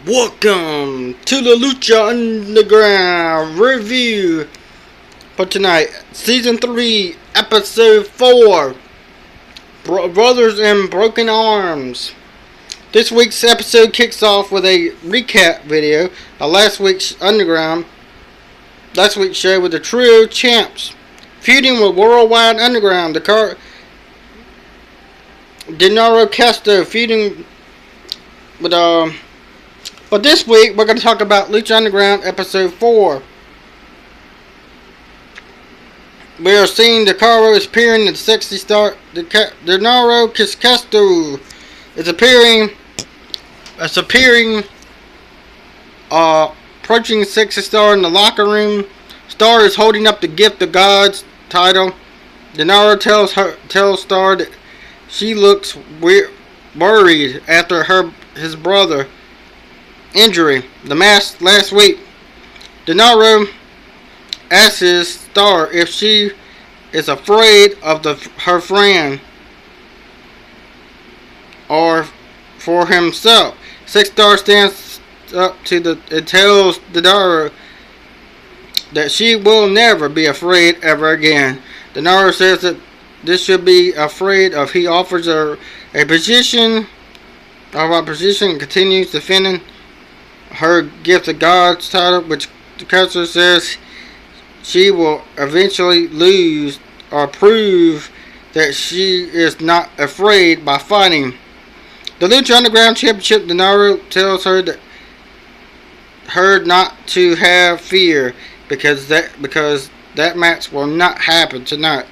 Welcome to the Lucha Underground review for tonight, Season 3, Episode 4, Brothers in Broken Arms. This week's episode kicks off with a recap video of last week's show with the trio champs feuding with Worldwide Underground. Dinero Castro feuding with But this week, we're going to talk about Lucha Underground Episode 4. We are seeing the Caro is appearing in the Sexy Star. Dinero Castro is appearing. Approaching Sexy Star in the locker room. Star is holding up the Gift of God's title. Dinero tells Star that she looks worried after his brother injury. The match last week. Dinero asks Star if she is afraid of her friend or for himself. Six Star stands up and tells Dinero that she will never be afraid ever again. Dinero says that this should be afraid of. He offers her a position and continues defending her Gift of God's title, which Castro says she will eventually lose or prove that she is not afraid by fighting. The Lucha Underground Championship, Dinero tells her not to have fear because that match will not happen tonight.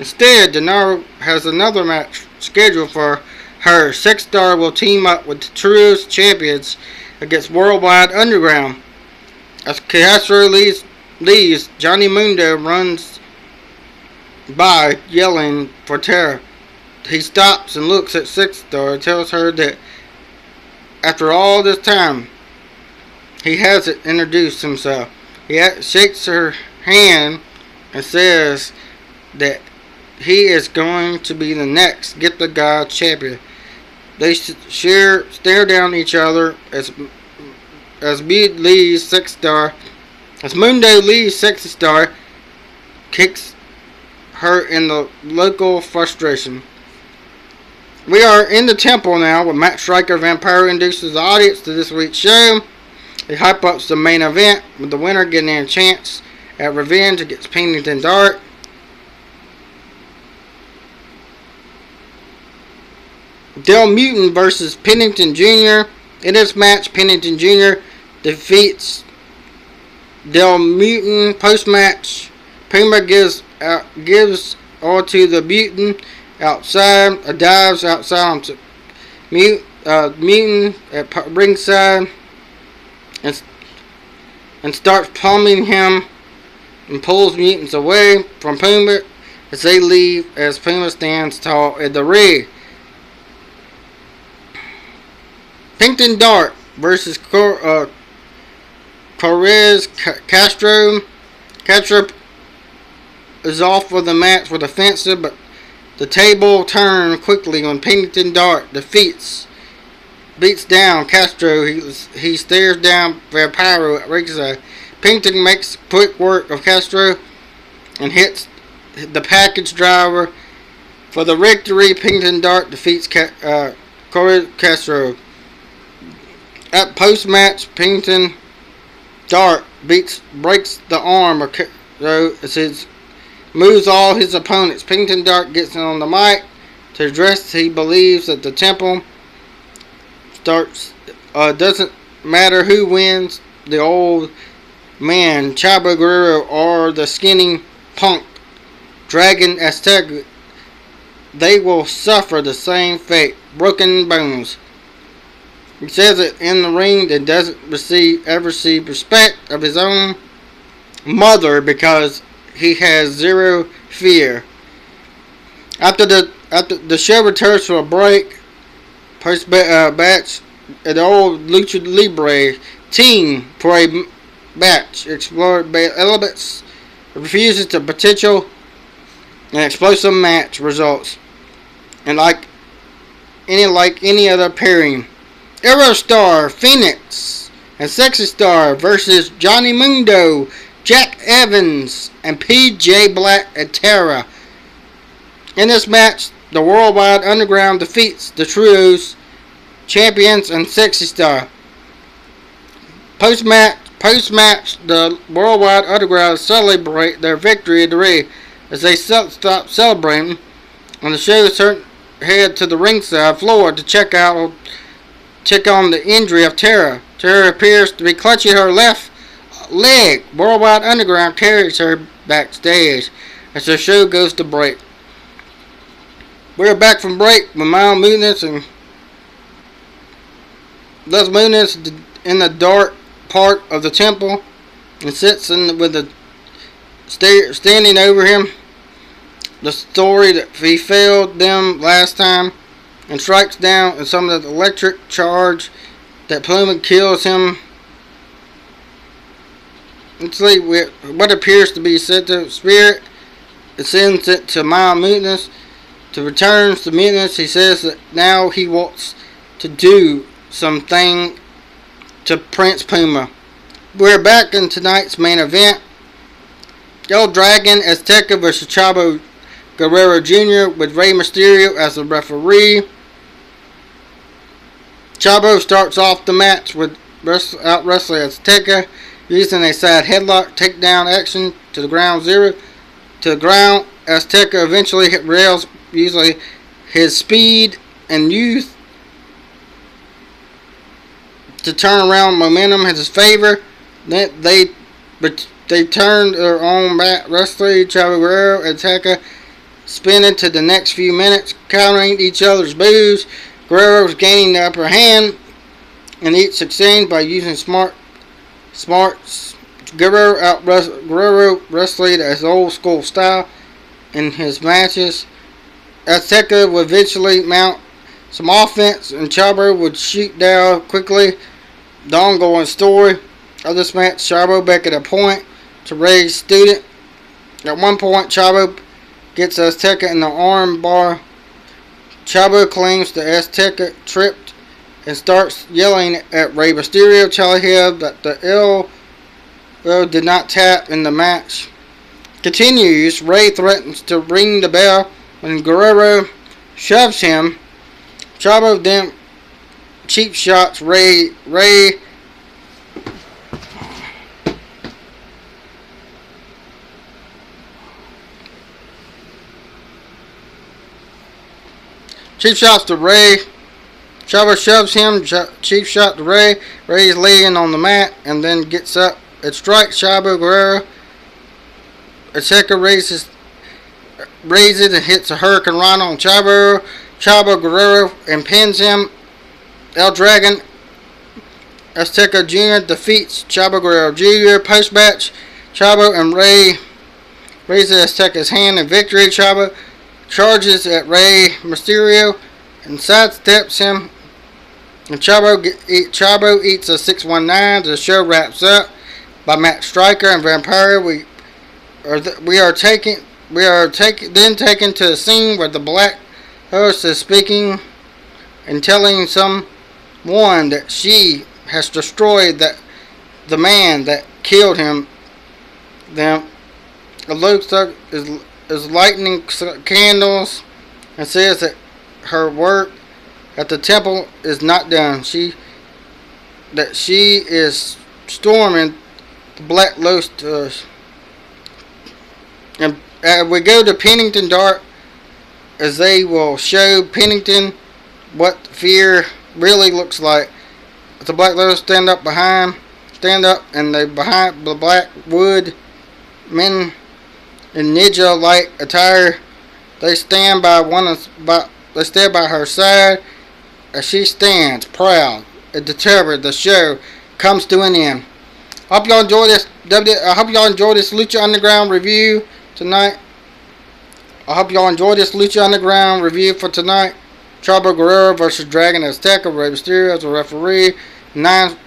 Instead, Dinero has another match scheduled for her. Six Star will team up with the Trios champions against Worldwide Underground. As Castro leaves, Johnny Mundo runs by yelling for terror. He stops and looks at Six Star and tells her that after all this time, he hasn't introduced himself. He shakes her hand and says that he is going to be the next Gift of God champion. They stare down each other as Mundo leaves Sexy Star, kicks her in the local frustration. We are in the temple now with Matt Striker. Vampiro introduces the audience to this week's show. He hype ups the main event with the winner getting a chance at revenge against Pennington Dark. Del Mutant versus Pennington Jr. In this match, Pennington Jr. defeats Del Mutant. Post-match, Puma gives all to the Mutant outside. Dives outside onto Mutant at ringside and starts pummeling him and pulls Mutants away from Puma as they leave, as Puma stands tall at the ring. Pennington Dark versus Castro. Castro is off for the match with offensive, but the table turns quickly when Pennington Dark beats down Castro. He stares down Vampiro at ringside. Pennington makes quick work of Castro and hits the package driver for the victory. Pennington Dark defeats Castro. At post-match, Pennington Dark breaks the arm of Castro as he moves all his opponents. Pennington Dark gets on the mic to address he believes that the temple doesn't matter who wins, the old man Chavo Guerrero or the skinny punk Dragon Azteca. They will suffer the same fate, broken bones. He says it in the ring that doesn't ever receive respect of his own mother because he has zero fear. After the show returns to a break, post-match, the old Lucha Libre team for a match. Explored elements refuses to potential and explosive match results. And like any other pairing, Aerostar, Phoenix, and Sexy Star versus Johnny Mundo, Jack Evans, and PJ Black and Terra. In this match, the Worldwide Underground defeats the Trios champions and Sexy Star. Post-match, the Worldwide Underground celebrate their victory at the ring. As they stop celebrating, and the show head to the ringside floor to check on the injury of Terra. Terra appears to be clutching her left leg. Worldwide Underground carries her backstage as the show goes to break. We're back from break with Miles Munoz and Les Munoz in the dark part of the temple and sits with the standing over him. The story that he failed them last time and strikes down in some of the electric charge that Pluma kills him. Let's see what appears to be Sento Spirit. It sends it to Miles Munoz. To return to Munoz, he says that now he wants to do something to Prince Puma. We're back in tonight's main event. El Dragon Azteca vs. Chavo Guerrero Jr. with Rey Mysterio as the referee. Chavo starts off the match with out wrestling Azteca using a side headlock takedown action to the ground. Azteca eventually hit rails using his speed and youth to turn around momentum in his favor. Then they turned their own back wrestling. Chavo Guerrero and Azteca spinning to the next few minutes, countering each other's moves. Guerrero's gaining the upper hand in each exchange by using smarts. Guerrero wrestling as old school style in his matches. Azteca would eventually mount some offense, and Chavo would shoot down quickly. The ongoing story of this match, Chavo back at a point to Rey's student. At one point, Chavo gets Azteca in the arm bar. Chavo claims the Azteca tripped and starts yelling at Rey Mysterio, telling him that the elbow did not tap in the match. Continues, Rey threatens to ring the bell when Guerrero shoves him. Chavo then cheap shots Rey. Cheap shots to Rey. Chavo shoves him. Cheap shot to Rey. Rey's laying on the mat and then gets up. It strikes Chavo Guerrero. Azteca raises and hits a Hurricane Rana on Chavo. Chavo Guerrero impins him. El Dragon Azteca Jr. defeats Chavo Guerrero Jr. Post-match, Chavo and Rey raises Azteca's hand in victory. Chavo charges at Rey Mysterio and sidesteps him. And Chavo eats a 619. The show wraps up by Matt Striker and Vampire. We are taken to the scene where the Black host is speaking and telling someone that she has destroyed the man that killed him. Then Lucha is lighting candles and says that her work at the temple is not done. She is storming the Black Lotus. And we go to Pennington Dark as they will show Pennington what fear really looks like. The Black Lotus stand up and they behind the Black Wood men in ninja-like attire. They stand by her side as she stands proud and determined. The show comes to an end. I hope y'all enjoy this Lucha Underground review tonight. I hope y'all enjoy this Lucha Underground review for tonight. Chavo Guerrero versus Dragon Azteca. Rey Mysterio as a referee.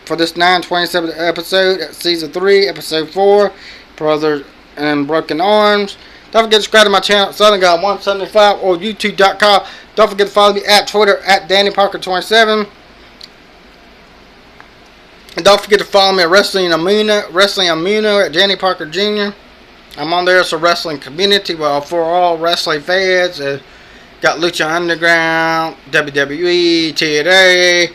For this 927th episode at Season 3, Episode 4. Brothers and Broken Arms. Don't forget to subscribe to my channel, Southern God 175 or YouTube.com. Don't forget to follow me at Twitter at DannyParker27. don't forget to follow me at Wrestling Amino at Danny Parker Jr. I'm on there. It's a wrestling community for all wrestling fans. Got Lucha Underground, WWE, TNA,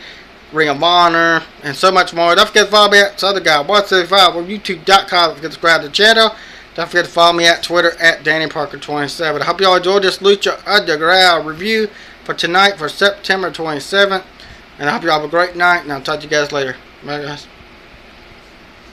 Ring of Honor, and so much more. Don't forget to follow me at this other guy, 175 on YouTube.com. Don't forget to subscribe to the channel. Don't forget to follow me at Twitter at DannyParker27. I hope you all enjoyed this Lucha Underground review for tonight for September 27th. And I hope you all have a great night, and I'll talk to you guys later. Bye, guys.